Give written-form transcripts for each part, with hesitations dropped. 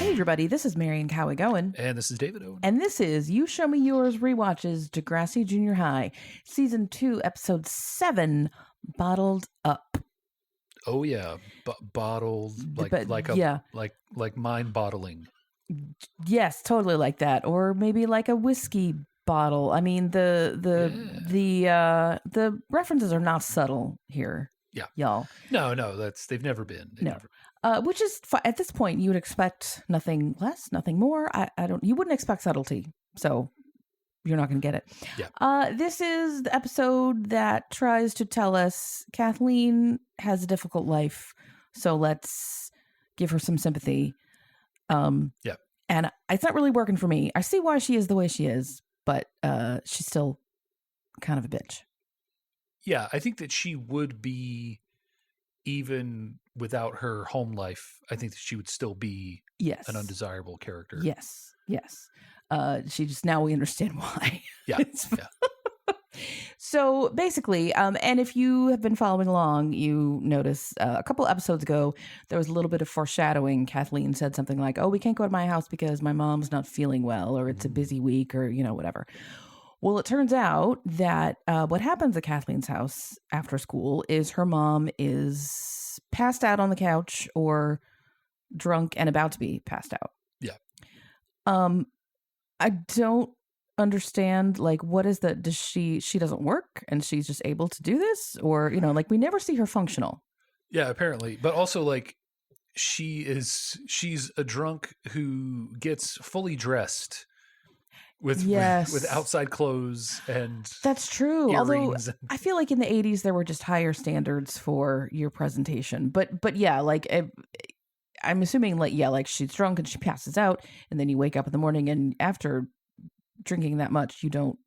Hey everybody, this is Marion Cowie Goen. And this is David Owen. And this is You Show Me Yours Rewatches Degrassi Junior High, Season 2, Episode 7, Bottled Up. Oh yeah, bottled like mind bottling. Yes, totally like that. Or maybe like a whiskey bottle. I mean the references are not subtle here. Yeah. Y'all. No, they've never been. Which is at this point you would expect nothing less, nothing more. You wouldn't expect subtlety. So you're not going to get it. Yeah. This is the episode that tries to tell us Kathleen has a difficult life, so let's give her some sympathy. Yeah. And it's not really working for me. I see why she is the way she is, but she's still kind of a bitch. Yeah, I think that she would be, even without her home life, I think that she would still be an undesirable character. Yes. She just, now we understand why. Yeah. So basically, and if you have been following along, you notice a couple episodes ago, there was a little bit of foreshadowing. Kathleen said something like, oh, we can't go to my house because my mom's not feeling well, or it's a busy week, or, whatever. Well, it turns out that what happens at Kathleen's house after school is her mom is passed out on the couch or drunk and about to be passed out. Yeah. I don't understand, like, what is that? Does she doesn't work and she's just able to do this? Or, we never see her functional. Yeah, apparently. But also, like, she's a drunk who gets fully dressed with outside clothes, and that's true. Although I feel like in the 80s there were just higher standards for your presentation. But yeah, like I'm assuming like she's drunk and she passes out, and then you wake up in the morning, and after drinking that much, you don't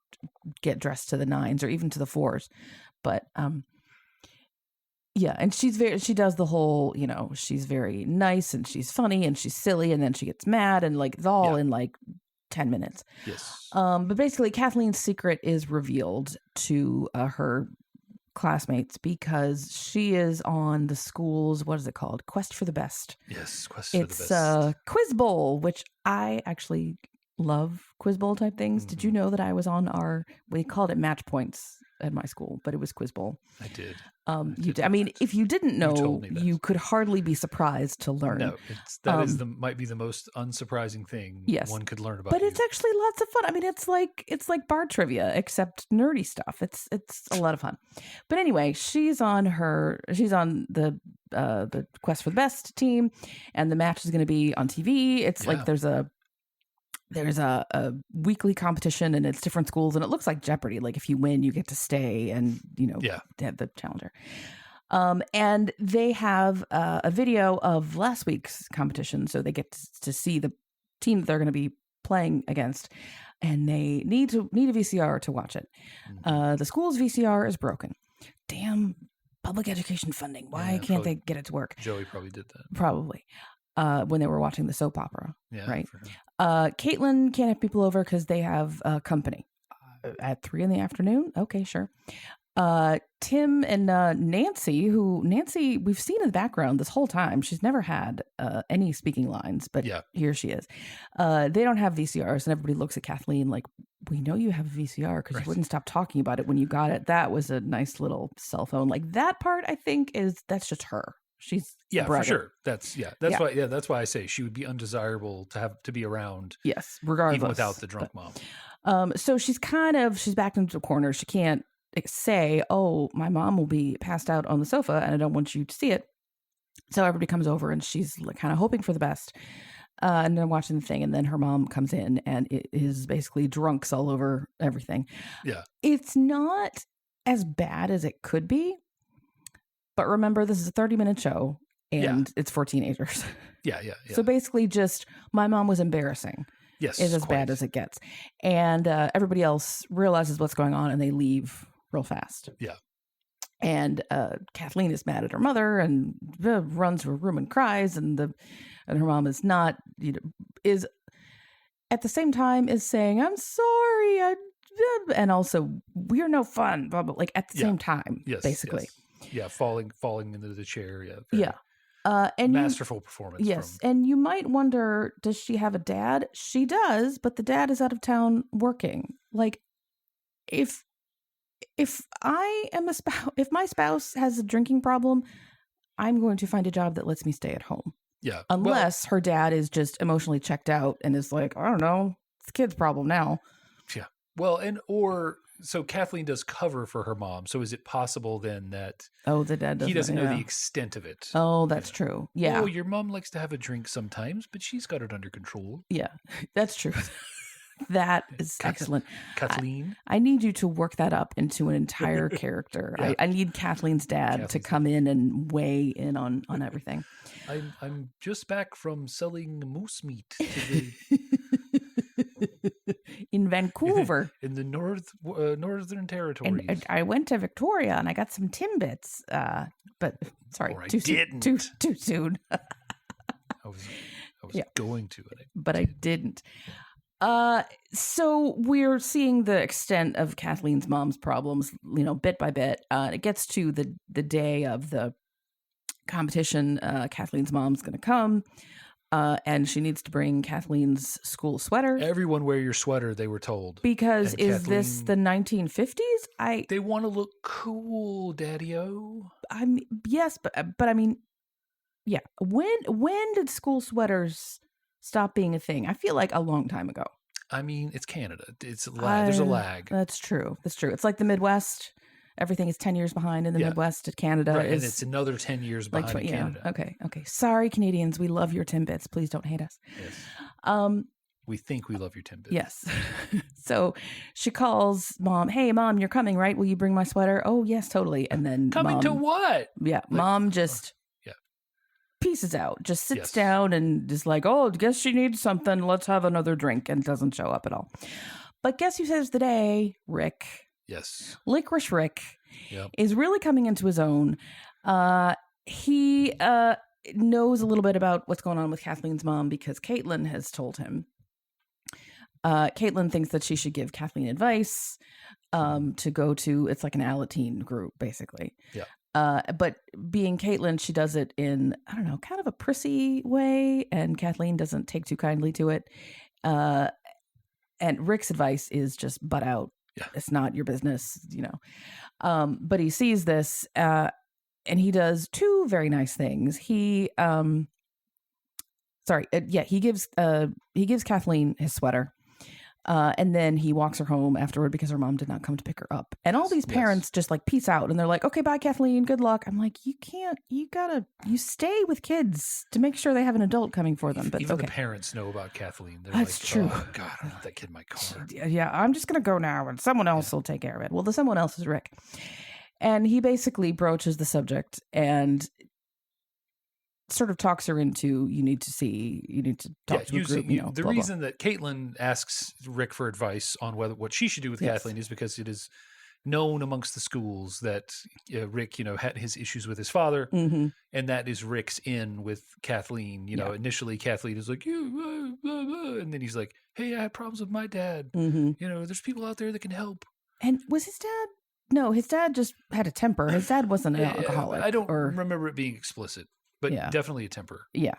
get dressed to the 9s or even to the 4s. But yeah, and she does the whole, she's very nice and she's funny and she's silly, and then she gets mad, and like it's all in like 10 minutes. Yes. But basically Kathleen's secret is revealed to her classmates because she is on the school's, what is it called? Quest for the Best. Yes, Quest for the Best. It's Quiz Bowl, which I actually love quiz bowl type things. Did you know that I was on we called it match points at my school, but it was quiz bowl. I did. I mean, if you didn't know, you could hardly be surprised to learn. No, that might be the most unsurprising thing one could learn about. But it's actually lots of fun. I mean, it's like bar trivia, except nerdy stuff. It's a lot of fun. But anyway, she's on the Quest for the Best team, and the match is going to be on TV. It's like there's a weekly competition, and it's different schools, and it looks like Jeopardy. Like if you win, you get to stay and, have the challenger. And they have a video of last week's competition. So they get to see the team that they're going to be playing against, and they need a VCR to watch it. The school's VCR is broken. Damn public education funding. Why can't they get it to work? Joey probably did that. Probably. When they were watching the soap opera, right? For sure. Caitlin can't have people over because they have company at 3 p.m. Okay, sure. Tim and Nancy, we've seen in the background this whole time. She's never had any speaking lines, but here she is. They don't have VCRs, and everybody looks at Kathleen like, we know you have a VCR because you wouldn't stop talking about it when you got it. That was a nice little cell phone. Like that part, I think that's just her. She's for sure. That's why I say she would be undesirable to be around. Yes, regardless, even without the drunk mom. So she's backed into a corner. She can't say, "Oh, my mom will be passed out on the sofa, and I don't want you to see it." So everybody comes over, and she's kind of hoping for the best, and they're watching the thing, and then her mom comes in, and it is basically drunks all over everything. Yeah, it's not as bad as it could be. But remember, this is a 30-minute show, and it's for teenagers. Yeah. So basically just, my mom was embarrassing. Yes. Is as bad as it gets. And everybody else realizes what's going on, and they leave real fast. Yeah. And Kathleen is mad at her mother and runs to her room and cries, and her mom is not, is at the same time is saying, I'm sorry, and also, we're no fun, blah, blah, like at the same time, basically. Yes. Yeah, falling into the chair. Yeah. And masterful performance. Yes, and you might wonder, does she have a dad? She does, but the dad is out of town working. Like, if I am a spouse, if my spouse has a drinking problem, I'm going to find a job that lets me stay at home. Yeah. Unless her dad is just emotionally checked out and is like, I don't know, it's the kid's problem now. Yeah. Well, so Kathleen does cover for her mom. So is it possible then that the dad doesn't, he doesn't know the extent of it? Oh, that's true. Yeah. Oh, your mom likes to have a drink sometimes, but she's got it under control. Yeah, that's true. That is excellent. Kathleen? I need you to work that up into an entire character. Yeah. I need Kathleen's dad to come in and weigh in on everything. I'm just back from selling moose meat to in Vancouver. In the Northern Territories. And I went to Victoria and I got some Timbits. But sorry, too soon. I was going to it. But I didn't. So we're seeing the extent of Kathleen's mom's problems, bit by bit. It gets to the day of the competition. Kathleen's mom's going to come, and she needs to bring Kathleen's school sweater. Everyone wear your sweater, they were told. Because is this the 1950s? They want to look cool, Daddy-o. Yes, but I mean, yeah. When did school sweaters stop being a thing? I feel like a long time ago. I mean, it's Canada. There's a lag. That's true. It's like the Midwest. Everything is 10 years behind in the Midwest. Canada right, is... and it's another 10 years behind in Canada. Okay. Sorry, Canadians. We love your Timbits. Please don't hate us. Yes. We think we love your Timbits. Yes. So she calls Mom. Hey, Mom, you're coming, right? Will you bring my sweater? Oh, yes, totally. And then Coming to what? Yeah. Mom just... pieces out, just sits down and is like, oh, guess she needs something. Let's have another drink, and doesn't show up at all. But guess who saves the day? Rick. Yes. Licorice Rick is really coming into his own. He knows a little bit about what's going on with Kathleen's mom because Caitlin has told him. Caitlin thinks that she should give Kathleen advice to go to, it's like an Alateen group, basically. Yeah. But being Caitlin, she does it in, I don't know, kind of a prissy way, and Kathleen doesn't take too kindly to it. And Rick's advice is just butt out. Yeah. It's not your business, But he sees this, and he does two very nice things. He gives Kathleen his sweater. And then he walks her home afterward because her mom did not come to pick her up. And all these parents just like peace out and they're like, okay, bye, Kathleen. Good luck. I'm like, you stay with kids to make sure they have an adult coming for them. But even the parents know about Kathleen. They're That's true. Oh, God, I don't want that kid in my car. Yeah, I'm just going to go now and someone else will take care of it. Well, the someone else is Rick. And he basically broaches the subject and sort of talks her into you need to talk to a group, the blah, reason blah. that Caitlin asks Rick for advice on what she should do with Kathleen is because it is known amongst the schools that Rick had his issues with his father, and that is Rick's in with Kathleen. Initially Kathleen is like and then he's like, hey, I had problems with my dad. There's people out there that can help. And was his dad? No, his dad just had a temper. His dad wasn't an alcoholic. I don't remember it being explicit. But definitely a temper. Yeah.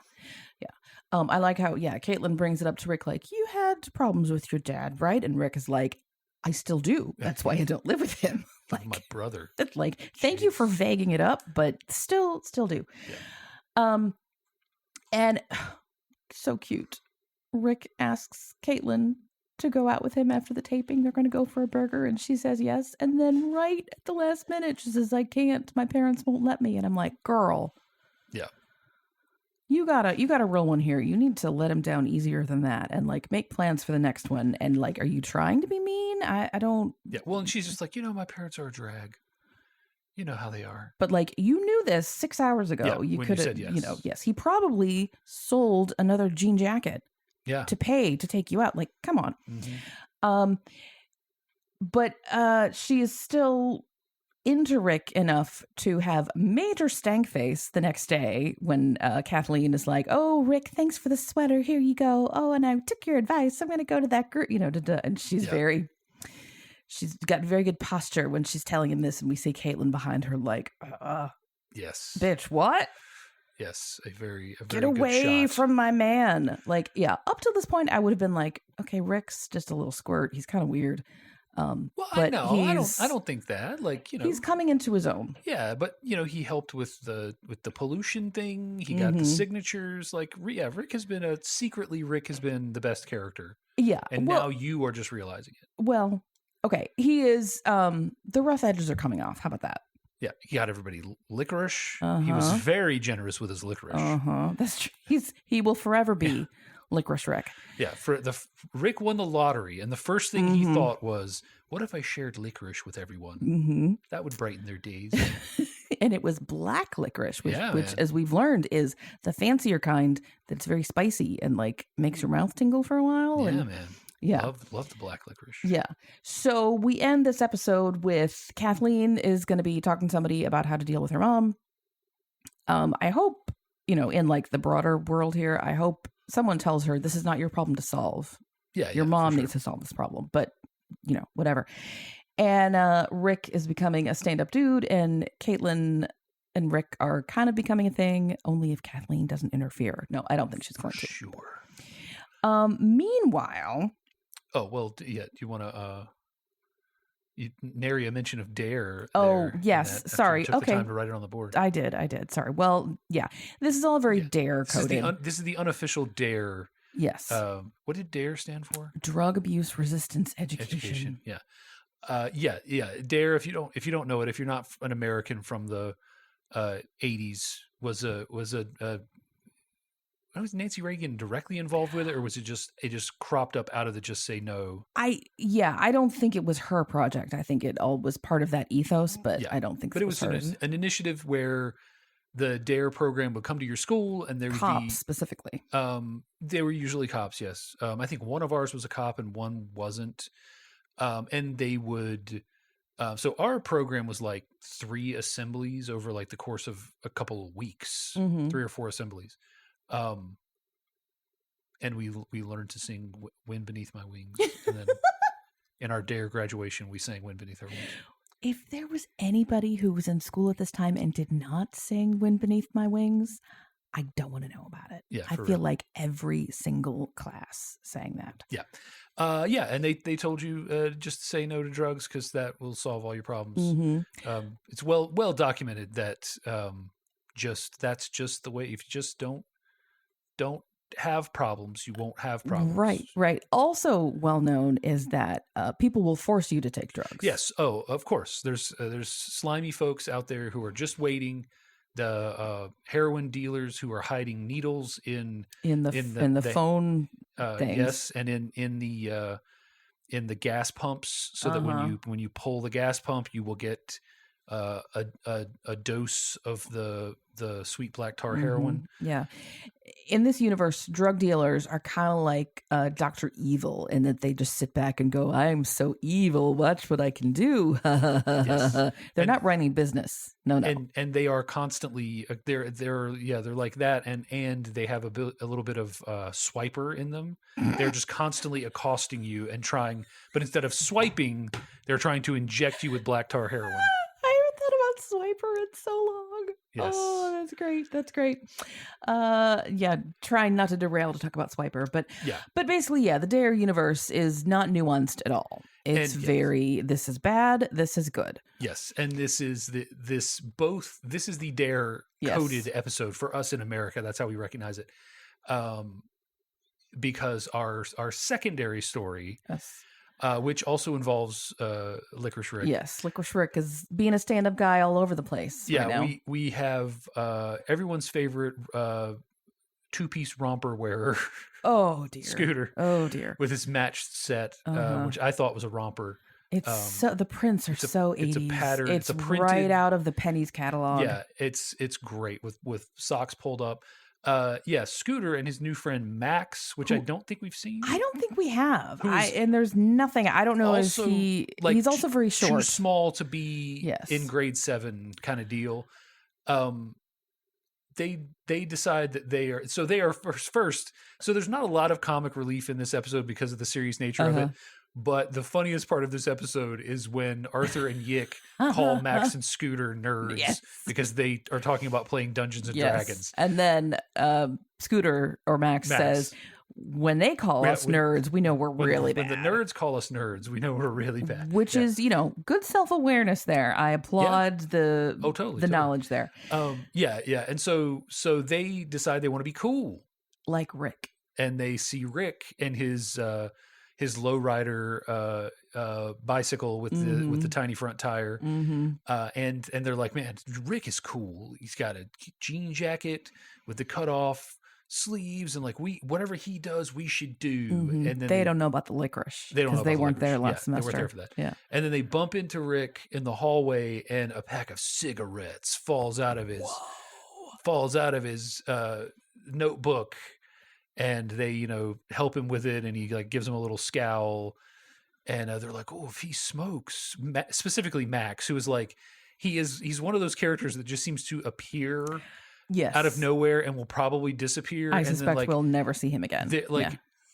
I like how, Caitlin brings it up to Rick, like, you had problems with your dad, right? And Rick is like, I still do. That's why I don't live with him. Like, my brother. Like, thank you for vaguing it up, but still do. Yeah. And so cute. Rick asks Caitlin to go out with him after the taping. They're going to go for a burger, and she says yes. And then right at the last minute, she says, I can't. My parents won't let me. And I'm like, girl. Yeah. You got a real one here. You need to let him down easier than that and like make plans for the next one. And like, are you trying to be mean? I don't. Yeah. Well, and she's just like, my parents are a drag. You know how they are. But like, you knew this 6 hours ago. Yeah, you could have, yes. Yes. He probably sold another jean jacket. Yeah. To pay to take you out. Like, come on. Mm-hmm. But she is still into Rick enough to have major stank face the next day when Kathleen is like, oh, Rick, thanks for the sweater. Here you go. Oh, and I took your advice. I'm going to go to that group, and she's she's got very good posture when she's telling him this. And we see Caitlin behind her like, yes, bitch, what? Yes, a very Get good away shot. from my man. Like, yeah, up to this point, I would have been like, okay, Rick's just a little squirt. He's kind of weird. Well, I But know. I don't think that. Like, he's coming into his own. Yeah, but he helped with the pollution thing. He got the signatures. Like, Rick has been the best character. Yeah. And now you are just realizing it. Well, okay. He is the rough edges are coming off. How about that? Yeah, he got everybody licorice. He was very generous with his licorice. That's true. He will forever be Licorice Rick. Yeah, Rick won the lottery, and the first thing he thought was, "What if I shared licorice with everyone? That would brighten their days." And it was black licorice, which as we've learned, is the fancier kind that's very spicy and like makes your mouth tingle for a while. Yeah, and, man. Yeah. Love the black licorice. Yeah. So we end this episode with Kathleen is going to be talking to somebody about how to deal with her mom. I hope, in like the broader world here, I hope someone tells her this is not your problem to solve. Yeah. Your mom needs to solve this problem, but whatever. And Rick is becoming a stand-up dude, and Caitlin and Rick are kind of becoming a thing, only if Kathleen doesn't interfere. No, I don't think she's going to. Sure. Meanwhile... Oh, well, yeah. Do you want to nary a mention of Dare? Oh, yes. Sorry. Took okay. the time to write it on the board. I did. Sorry. Well, yeah. This is all very Dare coded. This is the unofficial Dare. Yes. What did Dare stand for? Drug Abuse Resistance Education. Yeah. Yeah. Dare. If you don't know it, if you're not an American from the 80s, was Nancy Reagan directly involved with it, or was it just cropped up out of the Just Say No? I don't think it was her project. I think it all was part of that ethos, but I don't think. But it was an initiative where the Dare program would come to your school, and there would cops specifically. They were usually cops. Yes, I think one of ours was a cop and one wasn't, and they would. So our program was like 3 assemblies over like the course of a couple of weeks, 3 or 4 assemblies. And we learned to sing "Wind Beneath My Wings," and then in our Dare graduation, we sang "Wind Beneath Our Wings." If there was anybody who was in school at this time and did not sing "Wind Beneath My Wings," I don't want to know about it. Yeah, I feel like every single class sang that. Yeah, and they told you just say no to drugs because that will solve all your problems. It's well documented that that's just the way. If you just don't have problems, you won't have problems. Right. Also well known is that people will force you to take drugs. Yes. Oh, of course. There's slimy folks out there who are just waiting. The heroin dealers who are hiding needles in the phone things. Yes, and in the gas pumps, so that when you pull the gas pump, you will get a dose of the sweet black tar heroin. Yeah. In this universe, drug dealers are kind of like Dr. Evil in that they just sit back and go, "I'm so evil. Watch what I can do." They're not running business. No. And they are constantly they're like that, and they have a little bit of swiper in them. They're just constantly accosting you and trying, but instead of swiping, they're trying to inject you with black tar heroin. Swiper in so long. Yes. Oh, that's great. Trying not to derail to talk about Swiper, but basically, the Dare universe is not nuanced at all. It's this is bad, this is good. Yes, and this is the Dare coded episode for us in America. That's how we recognize it. Because our secondary story, which also involves Licorice Rick. Yes, Licorice Rick is being a stand-up guy all over the place. Yeah, right now. we have everyone's favorite two-piece romper wearer. Oh dear, Scooter. Oh dear, with his matched set, which I thought was a romper. It's the prints are so 80s. It's a pattern. It's a printed, right out of the Penny's catalog. Yeah, it's great with socks pulled up. Scooter and his new friend Max, which I don't think we've seen. I don't think we have. And there's nothing. I don't know if he's also very short. Too small to be in grade 7 kind of deal. They decide that they are first. So there's not a lot of comic relief in this episode because of the serious nature of it. But the funniest part of this episode is when Arthur and Yick call Max and Scooter nerds Yes. because they are talking about playing Dungeons and Dragons. And then Scooter or Max says, when they call us nerds, we know we're really bad. When the nerds call us nerds, we know we're really bad. Which is, good self-awareness there. I applaud the knowledge there. And so they decide they want to be cool. Like Rick. And they see Rick and his lowrider bicycle with the tiny front tire, and they're like, man, Rick is cool. He's got a jean jacket with the cut off sleeves, and like whatever he does, we should do. And then they don't know about the licorice because they weren't there last semester. They weren't there for that. Yeah, and then they bump into Rick in the hallway, and a pack of cigarettes falls out of his notebook. And they, help him with it, and he like gives him a little scowl. And they're like, "Oh, if he smokes," specifically Max, who is like, he's one of those characters that just seems to appear, out of nowhere, and will probably disappear. I suspect we'll never see him again.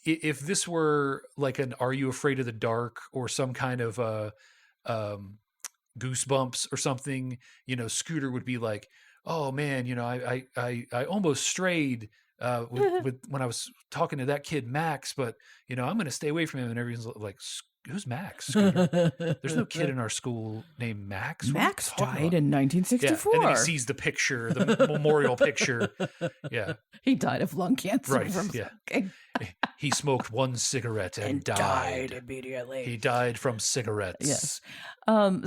If this were like an "Are You Afraid of the Dark" or some kind of Goosebumps or something, Scooter would be like, "Oh man, I almost strayed." With when I was talking to that kid Max, but I'm going to stay away from him. And everyone's like, "Who's Max? Scooter? There's no kid in our school named Max. Max died in 1964." And then he sees the picture, the memorial picture. Yeah, he died of lung cancer. Right. Smoking. He smoked one cigarette and died immediately. He died from cigarettes. Yes.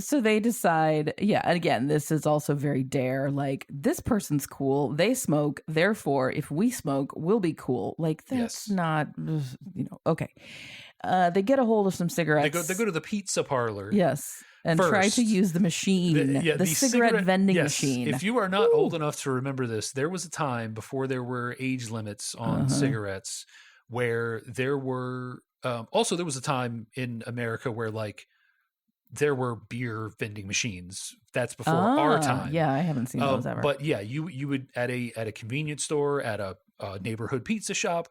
So they decide, and again, this is also very Dare, like, this person's cool, they smoke, therefore, if we smoke, we'll be cool. Like, that's not, okay. They get a hold of some cigarettes. They go to the pizza parlor. Yes. And try to use the machine, the cigarette vending machine. If you are not old enough to remember this, there was a time before there were age limits on cigarettes where there were, also there was a time in America where like there were beer vending machines. That's before our time. Yeah, I haven't seen those ever. But yeah, you would at a convenience store, at a neighborhood pizza shop,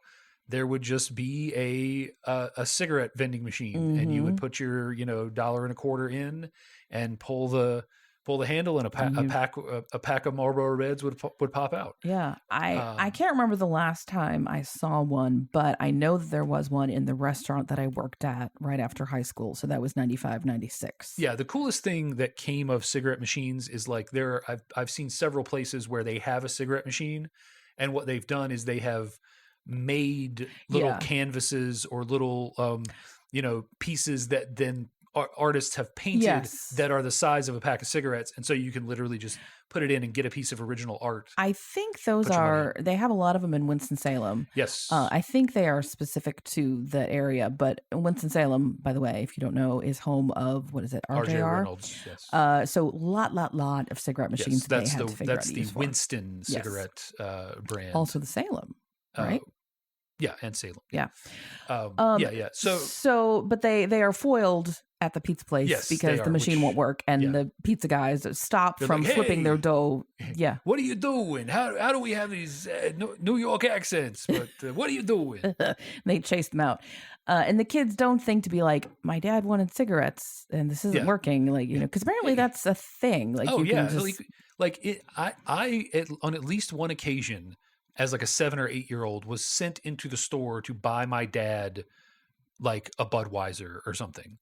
there would just be a cigarette vending machine, and you would put your $1.25 in and pull the handle, and a pack of Marlboro Reds would pop out. Yeah, I can't remember the last time I saw one, but I know that there was one in the restaurant that I worked at right after high school. So that was 95, 96. Yeah, the coolest thing that came of cigarette machines is like I've seen several places where they have a cigarette machine, and what they've done is they have made little canvases or little pieces that then artists have painted that are the size of a pack of cigarettes, and so you can literally just put it in and get a piece of original art. I think they have a lot of them in Winston-Salem. Yes. I think they are specific to that area, but Winston-Salem, by the way, if you don't know, is home of, what is it, RJR? Reynolds, yes. So lot of cigarette machines that's the Winston cigarette brand. Also the Salem, right? Yeah, and Salem. Yeah. So but they are foiled at the pizza place because the machine won't work, and the pizza guys stop from flipping their dough. Yeah. What are you doing? How do we have these New York accents? But what are you doing? They chase them out. And the kids don't think to be like, my dad wanted cigarettes and this isn't working. Like, because apparently that's a thing. Like, can just... I on at least one occasion, as like a 7 or 8 year old, was sent into the store to buy my dad like a Budweiser or something,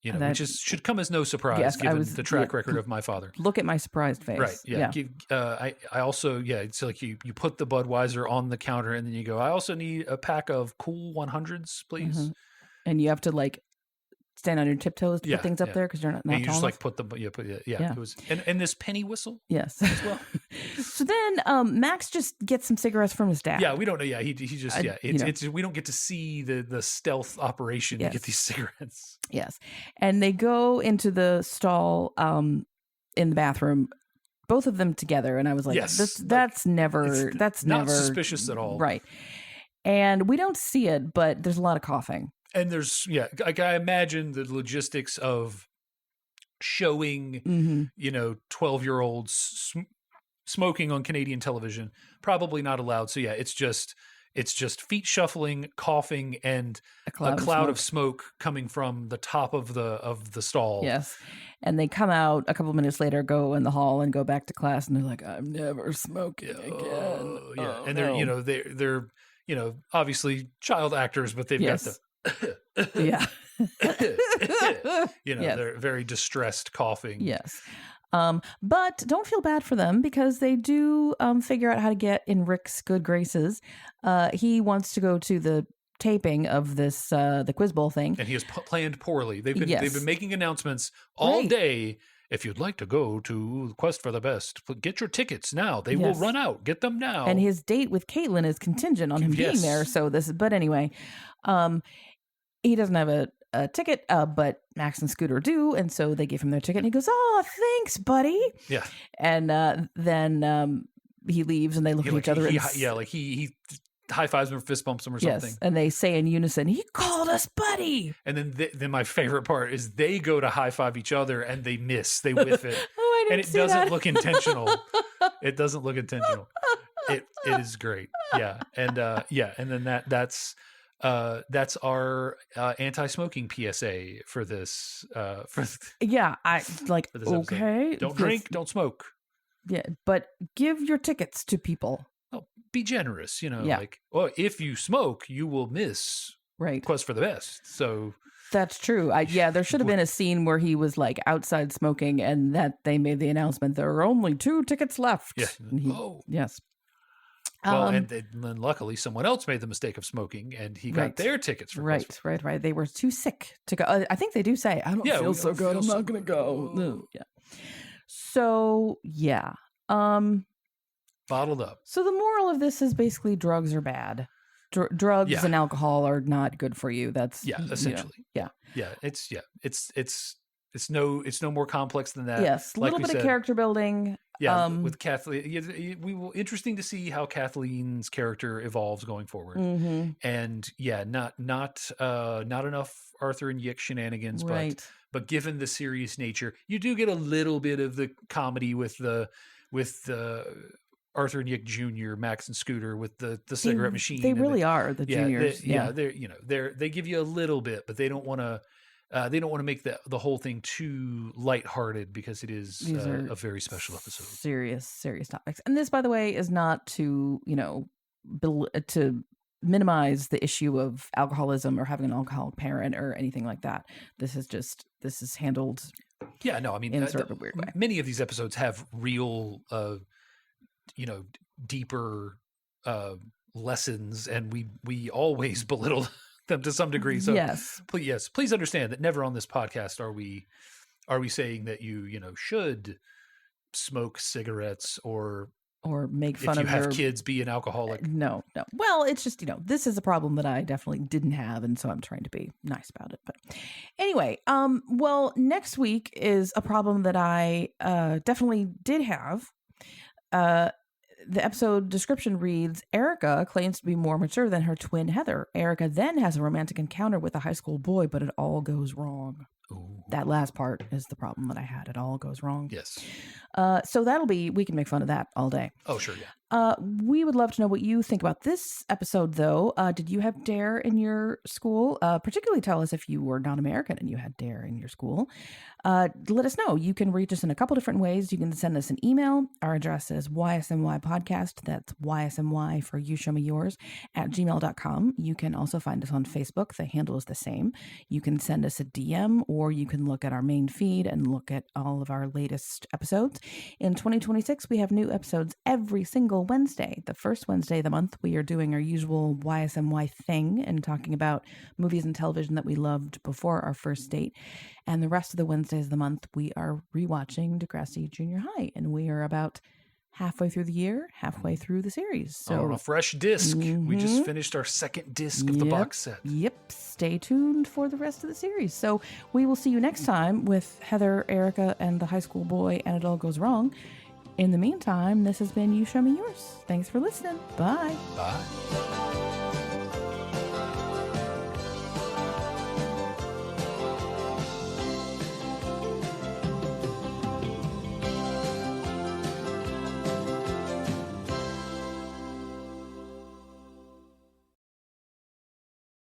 which should come as no surprise given the track record of my father. Look at my surprised face. Right. Yeah. I also, it's like you put the Budweiser on the counter, and then you go, I also need a pack of Cool 100s, please. Mm-hmm. And you have to like stand on your tiptoes to put things up there because you're not and you tall just enough. like put them, It was, and this penny whistle. Yes. As well. So then Max just gets some cigarettes from his dad. Yeah, we don't know. Yeah, he just it's we don't get to see the stealth operation to get these cigarettes. Yes, and they go into the stall in the bathroom, both of them together, and I was like, that's never suspicious at all, right? And we don't see it, but there's a lot of coughing. And there's, like I imagine the logistics of showing, 12-year-olds smoking on Canadian television, probably not allowed. So it's just It's just feet shuffling, coughing, and a cloud of smoke coming from the top of the stall. Yes. And they come out a couple minutes later, go in the hall and go back to class, and they're like, I'm never smoking again. And they're obviously child actors, but they've got the yeah. They're very distressed coughing. Yes. But don't feel bad for them because they do figure out how to get in Rick's good graces. He wants to go to the taping of this the Quiz Bowl thing, and he has planned poorly. They've been making announcements all day. If you'd like to go to Quest for the Best, get your tickets now. They will run out. Get them now. And his date with Caitlin is contingent on him being there. So but anyway, he doesn't have a ticket, but Max and Scooter do, and so they give him their ticket, and he goes, "Oh, thanks, buddy." Yeah. And then he leaves, and they look at each other. He high fives him or fist bumps him or something. Yes, and they say in unison, "He called us buddy." And then my favorite part is they go to high five each other and they miss, they whiff it, and it doesn't look intentional. It doesn't look intentional. It is great. Yeah, and then that's our anti-smoking PSA for this. I like. For this okay, don't drink, don't smoke. Yeah, but give your tickets to people. Oh, be generous, if you smoke, you will miss Quest for the Best. So that's true. There should have been a scene where he was like outside smoking, and that they made the announcement there are only 2 tickets left. Yeah. Yes. Well, and then luckily someone else made the mistake of smoking, and he got their tickets for Quest. Right. They were too sick to go. I think they do say, "I don't feel so good. I'm not going to go." No. Yeah. So yeah. Bottled up. So the moral of this is basically drugs are bad. Drugs and alcohol are not good for you. That's essentially. Yeah. It's no more complex than that. Yes, a little bit of character building. Yeah, with Kathleen, we will interesting to see how Kathleen's character evolves going forward. Mm-hmm. And not enough Arthur and Yick shenanigans, but given the serious nature, you do get a little bit of the comedy with the Arthur and Yick Jr., Max and Scooter with the cigarette machine. They really are the juniors. They give you a little bit, but they don't want to make the whole thing too lighthearted because it is a very special episode. Serious topics. And this, by the way, is not to to minimize the issue of alcoholism or having an alcoholic parent or anything like that. This is handled. Yeah, no, I mean, in sort of a weird way. Many of these episodes have real, deeper lessons, and we always belittle them to some degree. So please understand that never on this podcast are we saying that you should smoke cigarettes or make fun of if you have kids be an alcoholic. No. Well, it's just, this is a problem that I definitely didn't have, and so I'm trying to be nice about it. But anyway, next week is a problem that I definitely did have. The episode description reads, Erica claims to be more mature than her twin Heather. Erica then has a romantic encounter with a high school boy, but it all goes wrong. Ooh. That last part is the problem that I had. It all goes wrong. Yes. So we can make fun of that all day. Oh, sure, yeah. We would love to know what you think about this episode, though. Did you have DARE in your school? Particularly tell us if you were non-American and you had DARE in your school. Let us know. You can reach us in a couple different ways. You can send us an email. Our address is ysmypodcast. That's ysmy for you show me yours @gmail.com. You can also find us on Facebook. The handle is the same. You can send us a DM, or you can look at our main feed and look at all of our latest episodes. In 2026, we have new episodes every single Wednesday. The first Wednesday of the month, we are doing our usual YSMY thing and talking about movies and television that we loved before our first date. And the rest of the Wednesdays of the month, we are rewatching Degrassi Junior High. And we are about halfway through the year, halfway through the series. So on a fresh disc. Mm-hmm. We just finished our second disc of the box set. Yep. Stay tuned for the rest of the series. So we will see you next time with Heather, Erica, and the high school boy, and it all goes wrong. In the meantime, this has been You Show Me Yours. Thanks for listening. Bye. Bye.